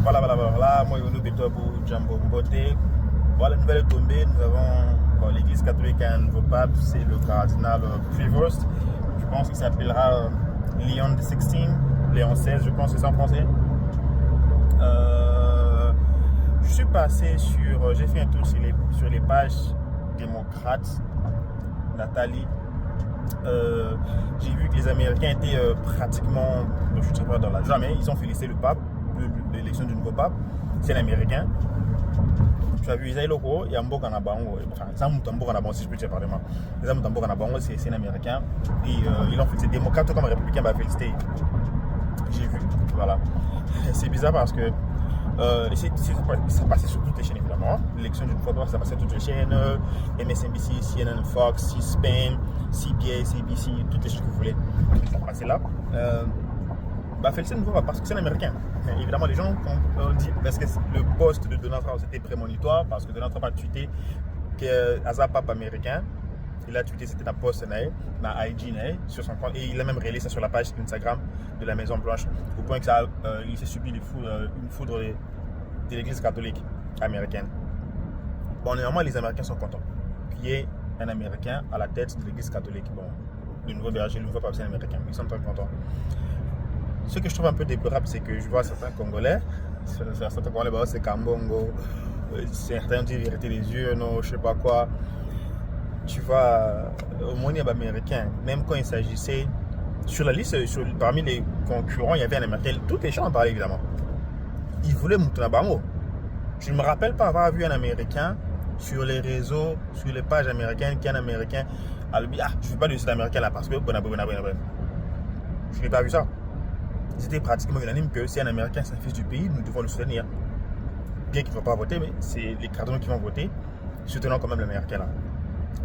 Voilà, moi, Yono Betobo, Djambo Mbote. Voilà, la nouvelle est tombée. Nous avons l'église catholique a un nouveau pape, c'est le cardinal Prevost. Je pense qu'il s'appellera Léon XVI, Léon XVI, je pense que c'est en français. Je suis passé sur, j'ai fait un tour sur les pages démocrates, Nathalie. J'ai vu que les Américains étaient pratiquement, je ne sais pas dans la jamais, ils ont félicité le pape, l'élection du nouveau pape, c'est l'Américain. Tu as vu Isaïe Loko, il y a Mboka Nabango, enfin, Zamoutambo Nabango, si je peux dire pardon. Zamoutambo Nabango, c'est un Américain, et ils ont félicité, démocrate comme républicain, va féliciter. J'ai vu, voilà. C'est bizarre parce que ça passait sur toutes les chaînes évidemment. L'élection du nouveau pape, ça passait sur toutes les chaînes, MSNBC, CNN, Fox, C-SPAN, CBS, ABC, toutes les choses que vous voulez. Ça passait là. Féliciter le nouveau pape parce que c'est un Américain. Évidemment, les gens ont dit parce que le poste de Donald Trump c'était prémonitoire parce que Donald Trump a tweeté que Asa pape américain. Il a tweeté c'était un post na IG sur son compte et il a même réalisé ça sur la page Instagram de la Maison Blanche au point que ça il s'est subi une foudre de l'église catholique américaine. Bon, néanmoins les Américains sont contents qu'il y ait un Américain à la tête de l'église catholique. Bon, le nouveau berger, le nouveau pape c'est un Américain, ils sont très contents. Ce que je trouve un peu déplorable, c'est que je vois certains Congolais, c'est Kambongo, certains disent vérité des yeux, non, je sais pas quoi. Tu vois, au moins il y a américain, même quand il s'agissait, sur la liste, parmi les concurrents, il y avait un Américain, toutes les gens en parlaient évidemment. Ils voulaient Moutouna Bango. Je ne me rappelle pas avoir vu un Américain sur les réseaux, sur les pages américaines, qu'un Américain a dit je ne veux pas de cet Américain là parce que je n'ai pas vu ça. C'était pratiquement unanime que si un Américain c'est un fils du pays, nous devons le soutenir. Bien qu'ils ne vont pas voter, mais c'est les cardinaux qui vont voter, soutenant quand même l'Américain là.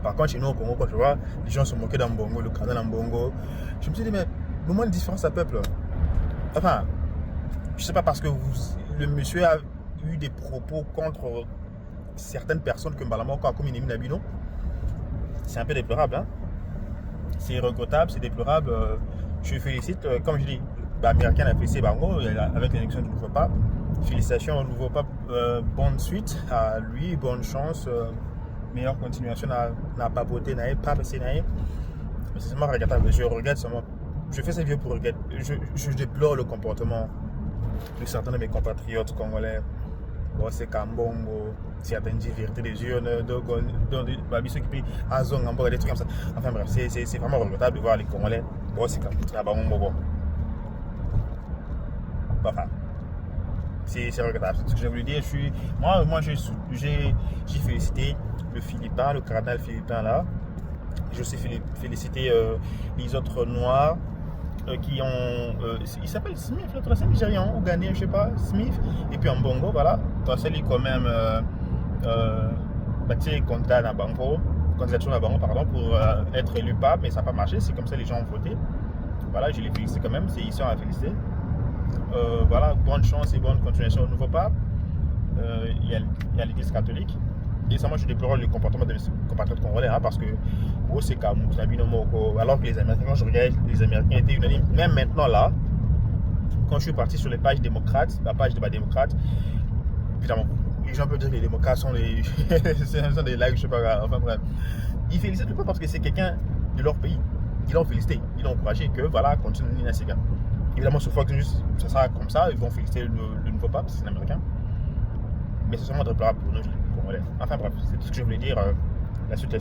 Par contre, chez nous au Congo, quand je vois, les gens se moquaient d'Ambongo, le cardinal Ambongo. Je me suis dit, mais au moins une différence à peuple. Enfin, je ne sais pas parce que le monsieur a eu des propos contre certaines personnes que Mbalamoko a commis Nabino. C'est un peu déplorable, hein. C'est regrettable, c'est déplorable. Je félicite, comme je dis, l'Américain a félicité Bango avec l'élection du nouveau pape. Félicitations au nouveau pape, bonne suite à lui, bonne chance, meilleure continuation, n'a pas voté, n'a pas passé, mais c'est seulement regrettable. Je regrette seulement, je fais ces vieux pour regretter, je déplore le comportement de certains de mes compatriotes congolais. Bon, c'est Kambongo, certains disent vérité des yeux, ceux qui à Zong, des trucs comme ça. Enfin bref, c'est vraiment regrettable de voir les Congolais. Bon, c'est Kambongo. Enfin, c'est regrettable. Ce que j'ai voulu dire, moi j'ai félicité le Philippin, le cardinal Philippin là. J'ai aussi félicité les autres noirs qui ont. Il s'appelle Smith, c'est un Nigérian ou Ghanéen, je sais pas, Smith. Et puis en Bongo, voilà. C'est quand même candidature à Bango, pardon, pour être élu pape, mais ça n'a pas marché. C'est comme ça les gens ont voté. Voilà, je les félicite quand même, ils sont à féliciter. Voilà, bonne chance et bonne continuation au nouveau pape. Il y a l'église catholique. Et ça, moi, je déplore le comportement de mes compatriotes congolais, hein, parce que c'est comme alors que les Américains, quand je regarde, les Américains étaient unanimes. Même maintenant, là, quand je suis parti sur les pages démocrates, la page débat démocrate, évidemment, les gens peuvent dire que les démocrates sont des likes, je sais pas, enfin bref. Ils félicitent le peuple parce que c'est quelqu'un de leur pays. Ils l'ont félicité, ils l'ont encouragé que voilà, continue Nina Sega. Évidemment, sur Fox News, ça sera comme ça, ils vont féliciter le nouveau pape, c'est un Américain. Mais c'est sûrement déplorable pour nous, Congolais. Enfin bref, c'est tout ce que je voulais dire. La suite.